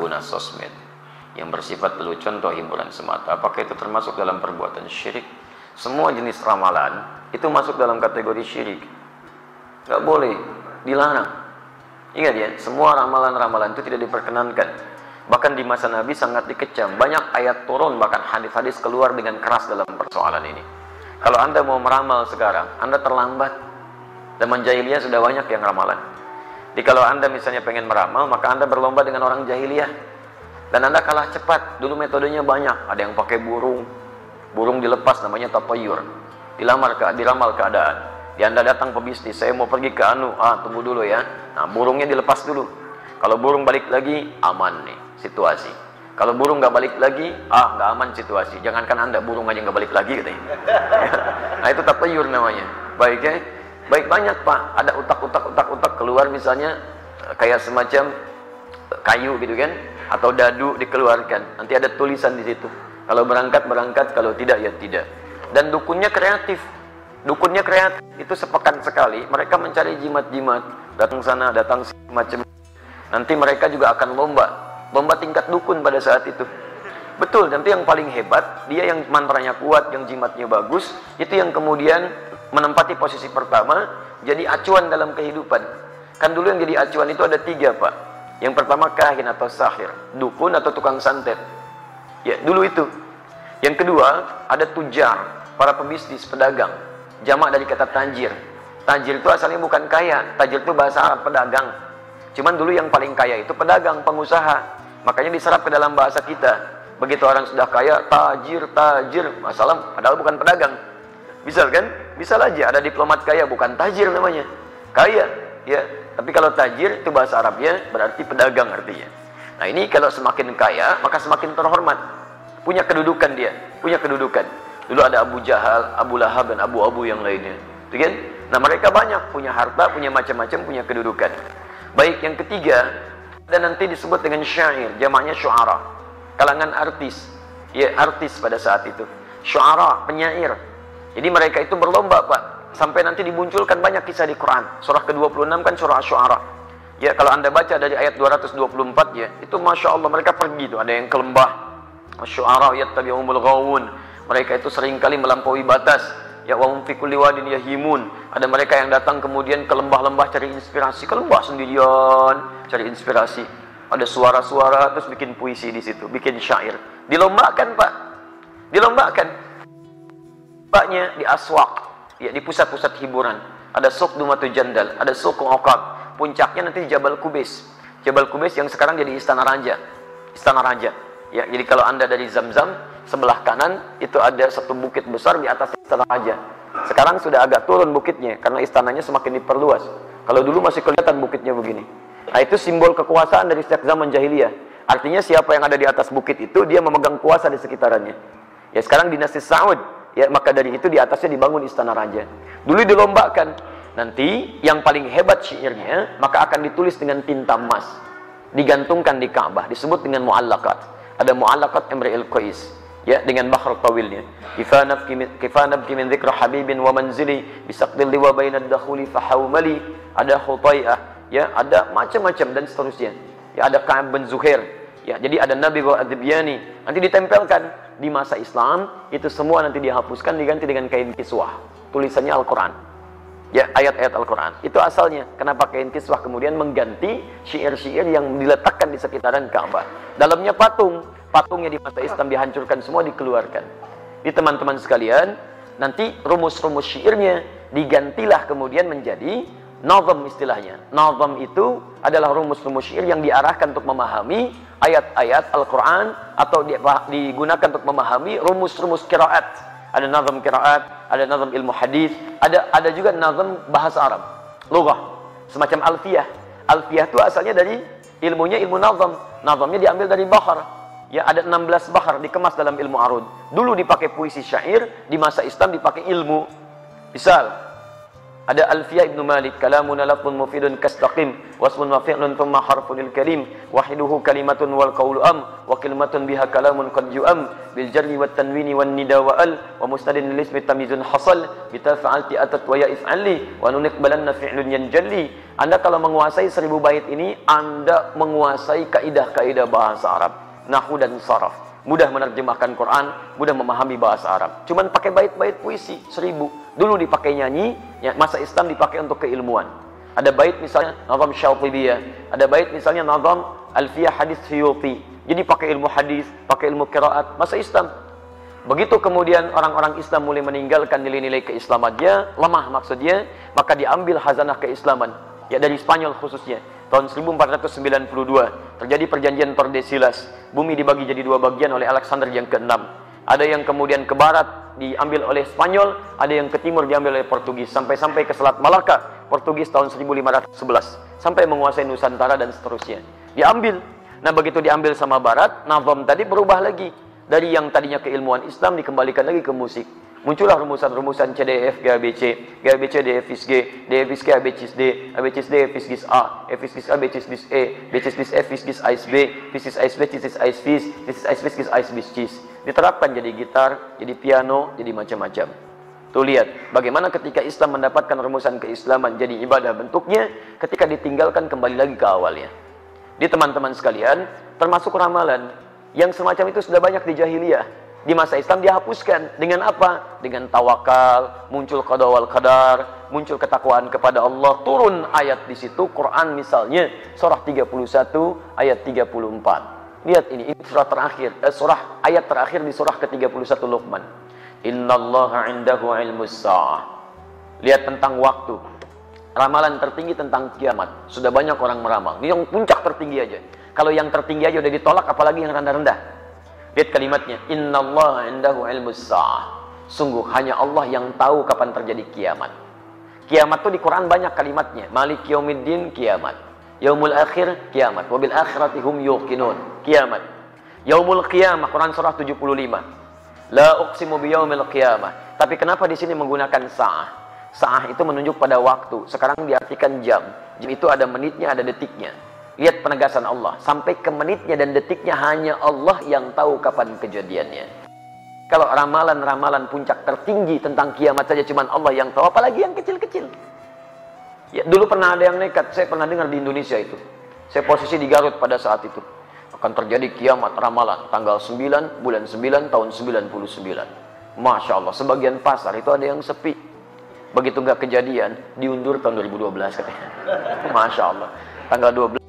pengguna sosmed yang bersifat lelucon atau hiburan semata, apakah itu termasuk dalam perbuatan syirik? Semua jenis ramalan itu masuk dalam kategori syirik. Nggak boleh, dilarang. Ingat ya, semua ramalan-ramalan itu tidak diperkenankan. Bahkan di masa Nabi sangat dikecam. Banyak ayat turun, bahkan hadis-hadis keluar dengan keras dalam persoalan ini. Kalau Anda mau meramal sekarang, Anda terlambat. Zaman jahiliyah sudah banyak yang ramalan. Jadi kalau Anda misalnya pengen meramal, maka Anda berlomba dengan orang jahiliyah. Dan Anda kalah cepat. Dulu metodenya banyak. Ada yang pakai burung. Burung dilepas, namanya tatayur. Diramal keadaan. Ya, Anda datang pebisnis, saya mau pergi ke tunggu dulu ya. Nah, burungnya dilepas dulu. Kalau burung balik lagi, aman nih situasi. Kalau burung nggak balik lagi, nggak aman situasi. Jangankan Anda, burung aja nggak balik lagi katanya. Nah, itu tatayur namanya. Baik ya. Baik, banyak Pak. Ada utak keluar misalnya kayak semacam kayu gitu kan, atau dadu dikeluarkan. Nanti ada tulisan di situ. Kalau berangkat, kalau tidak ya tidak. Dan dukunnya kreatif. Dukunnya kreatif, itu sepekan sekali mereka mencari jimat-jimat, datang sana, datang macam. Nanti mereka juga akan lomba tingkat dukun pada saat itu. Betul, nanti yang paling hebat, dia yang mantranya kuat, yang jimatnya bagus, itu yang kemudian menempati posisi pertama, jadi acuan dalam kehidupan. Kan dulu yang jadi acuan itu ada 3 Pak. Yang pertama kahin atau sahir, dukun atau tukang santet. Ya, dulu itu. Yang kedua, ada tujar, para pebisnis, pedagang. Jamak dari kata tajir. Tajir itu asalnya bukan kaya. Tajir itu bahasa Arab, pedagang. Cuman dulu yang paling kaya itu pedagang, pengusaha. Makanya diserap ke dalam bahasa kita. Begitu orang sudah kaya, tajir. Masalah, padahal bukan pedagang. Bisa kan? Bisa aja. Ada diplomat kaya, bukan tajir namanya. Kaya. Ya. Tapi kalau tajir itu bahasa Arabnya berarti pedagang artinya. Nah, ini kalau semakin kaya, maka semakin terhormat. Punya kedudukan dia. Punya kedudukan. Dulu ada Abu Jahal, Abu Lahab, dan Abu yang lainnya. Itu kan? Nah, mereka banyak punya harta, punya macam-macam, punya kedudukan. Baik, yang ketiga, dan nanti disebut dengan syair, jamaknya syu'ara. Kalangan artis. Ya, artis pada saat itu. Syu'ara, penyair. Jadi mereka itu berlomba, Pak. Sampai nanti dimunculkan banyak kisah di Quran. Surah ke-26 kan surah Syu'ara. Ya, kalau Anda baca dari ayat 224 ya, itu Masya Allah mereka pergi tuh. Ada yang ke lembah. Syu'ara yattabi'umul ghawun. Mereka itu seringkali melampaui batas. Ya, wa hum fi kulli wadin yahimun. Ada mereka yang datang kemudian ke lembah-lembah cari inspirasi, ke lembah sendirian cari inspirasi. Ada suara-suara terus bikin puisi di situ, bikin syair. Dilombakan, Pak. Dilombakan. Paknya di aswaq, ya, di pusat-pusat hiburan. Ada Suq Dumatul Jandal, ada Suq Uqab. Puncaknya nanti di Jabal Kubais. Jabal Kubais yang sekarang jadi Istana Raja. Istana Raja. Ya, jadi kalau Anda dari Zamzam, sebelah kanan itu ada satu bukit besar di atas Istana Raja. Sekarang sudah agak turun bukitnya karena istananya semakin diperluas. Kalau dulu masih kelihatan bukitnya begini. Nah, itu simbol kekuasaan dari sejak zaman jahiliyah. Artinya siapa yang ada di atas bukit itu dia memegang kuasa di sekitarannya. Ya, sekarang dinasti Saud, ya, maka dari itu di atasnya dibangun Istana Raja. Dulu dilombakan. Nanti yang paling hebat syairnya maka akan ditulis dengan tinta emas. Digantungkan di Ka'bah, disebut dengan mu'allaqat. Ada mu'allaqat Imri'il Qais, ya, dengan bahr tawilnya. Kifanabki min dzikra habibin wa manzili bisaqdil liwa bainad dakhuli fahawmali. Ada Hutai'ah, ya, ada macam-macam dan seterusnya. Ya, ada Ka'ab bin Zuhair. Ya, jadi ada Nabi wa Adbiyani. Nanti ditempelkan di masa Islam, itu semua nanti dihapuskan diganti dengan kain kiswah. Tulisannya Al-Qur'an. Ya, ayat-ayat Al-Quran. Itu asalnya. Kenapa kain kiswah kemudian mengganti syair-syair yang diletakkan di sekitaran Ka'bah. Dalamnya patung. Patungnya di masa Islam dihancurkan semua, dikeluarkan. Di teman-teman sekalian, nanti rumus-rumus syairnya digantilah kemudian menjadi nazam istilahnya. Nazam itu adalah rumus-rumus syair yang diarahkan untuk memahami ayat-ayat Al-Quran atau digunakan untuk memahami rumus-rumus qiraat. Ada nazam qiraat, ada nazam ilmu hadis, ada juga nazam bahasa Arab, lughah, semacam alfiyah. Alfiyah itu asalnya dari ilmunya ilmu nazam. Nazamnya diambil dari bahar. Ya, ada 16 bahar dikemas dalam ilmu arud. Dulu dipakai puisi syair, di masa Islam dipakai ilmu. Misal ada Alfiyah Ibnu Malik, kalamuna lafzun mufidun kastaqim wasmun wa fi'lun thumma harfunil kalim wahiduhu kalimatun wal qawlu am wa kalimatun biha kalamun qad yu'am bil jarri wat tanwini wan nida wa al wa mustadin lil ismi tamyizun hasal bi tafa'alti atat wa ya if'ali wa nunqbalanna fi'lun yanjalli Anda kalau menguasai 1000 bait ini, Anda menguasai kaidah-kaidah bahasa Arab, nahwu dan saraf. Mudah menerjemahkan Quran, mudah memahami bahasa Arab. Cuman pakai bait-bait puisi 1000. Dulu dipakai nyanyi, ya, masa Islam dipakai untuk keilmuan. Ada bait misalnya nazam Syatibiyah, ada bait misalnya nazam Alfiyah Hadis Suyuti. Jadi pakai ilmu hadis, pakai ilmu qiraat masa Islam. Begitu kemudian orang-orang Islam mulai meninggalkan nilai-nilai keislamannya, lemah maksudnya, maka diambil hazanah keislaman, ya dari Spanyol khususnya. Tahun 1492 terjadi perjanjian Tordesillas. Bumi dibagi jadi 2 bagian oleh Alexander yang ke-6. Ada yang kemudian ke barat diambil oleh Spanyol, ada yang ke timur diambil oleh Portugis, sampai ke Selat Malaka, Portugis tahun 1511, sampai menguasai Nusantara dan seterusnya. Diambil. Nah, begitu diambil sama barat, nazam tadi berubah lagi. Dari yang tadinya keilmuan Islam dikembalikan lagi ke musik. Muncullah rumusan-rumusan CDF, GABC, GABC, DFIS G, DFIS G, ABCIS D, ABCIS D, FIS A, FIS A, BCIS E, BCIS F, FIS AIS B, FIS AIS B, CIS AIS FIS, CIS AIS FIS, AIS BIS CIS. Diterapkan jadi gitar, jadi piano, jadi macam-macam. Tuh lihat, bagaimana ketika Islam mendapatkan rumusan keislaman jadi ibadah bentuknya, ketika ditinggalkan kembali lagi ke awalnya. Di teman-teman sekalian, termasuk ramalan, yang semacam itu sudah banyak di jahiliyah. Di masa Islam dihapuskan. Dengan apa? Dengan tawakal, muncul qada wal qadar, muncul ketakwaan kepada Allah. Turun ayat di situ, Quran misalnya, surah 31 ayat 34. Lihat ini surah terakhir, ayat terakhir di surah ke-31 Luqman. Innallaha 'indahu 'ilmus sa'ah. Lihat tentang waktu. Ramalan tertinggi tentang kiamat. Sudah banyak orang meramal. Ini yang puncak tertinggi aja. Kalau yang tertinggi aja udah ditolak, apalagi yang rendah-rendah. Lihat kalimatnya, innallaha 'indahu 'ilmus sa'ah. Sungguh hanya Allah yang tahu kapan terjadi kiamat. Kiamat tuh di Quran banyak kalimatnya. Malik yaumiddin, kiamat. Yaumul akhir, kiamat. Wabil akhirati hum yuqinun, kiamat. Yaumul qiyamah, Quran surah 75. La uqsimu biyaumil qiyamah. Tapi kenapa di sini menggunakan sa'ah? Sa'ah itu menunjuk pada waktu. Sekarang diartikan jam. Jam itu ada menitnya, ada detiknya. Lihat penegasan Allah. Sampai ke menitnya dan detiknya hanya Allah yang tahu kapan kejadiannya. Kalau ramalan-ramalan puncak tertinggi tentang kiamat saja cuma Allah yang tahu, apalagi yang kecil-kecil. Ya, dulu pernah ada yang nekat. Saya pernah dengar di Indonesia itu. Saya posisi di Garut pada saat itu. Akan terjadi kiamat ramalan. Tanggal 9, bulan 9, tahun 99. Masya Allah. Sebagian pasar itu ada yang sepi. Begitu nggak kejadian, diundur tahun 2012 katanya. Masya Allah. Tanggal 12.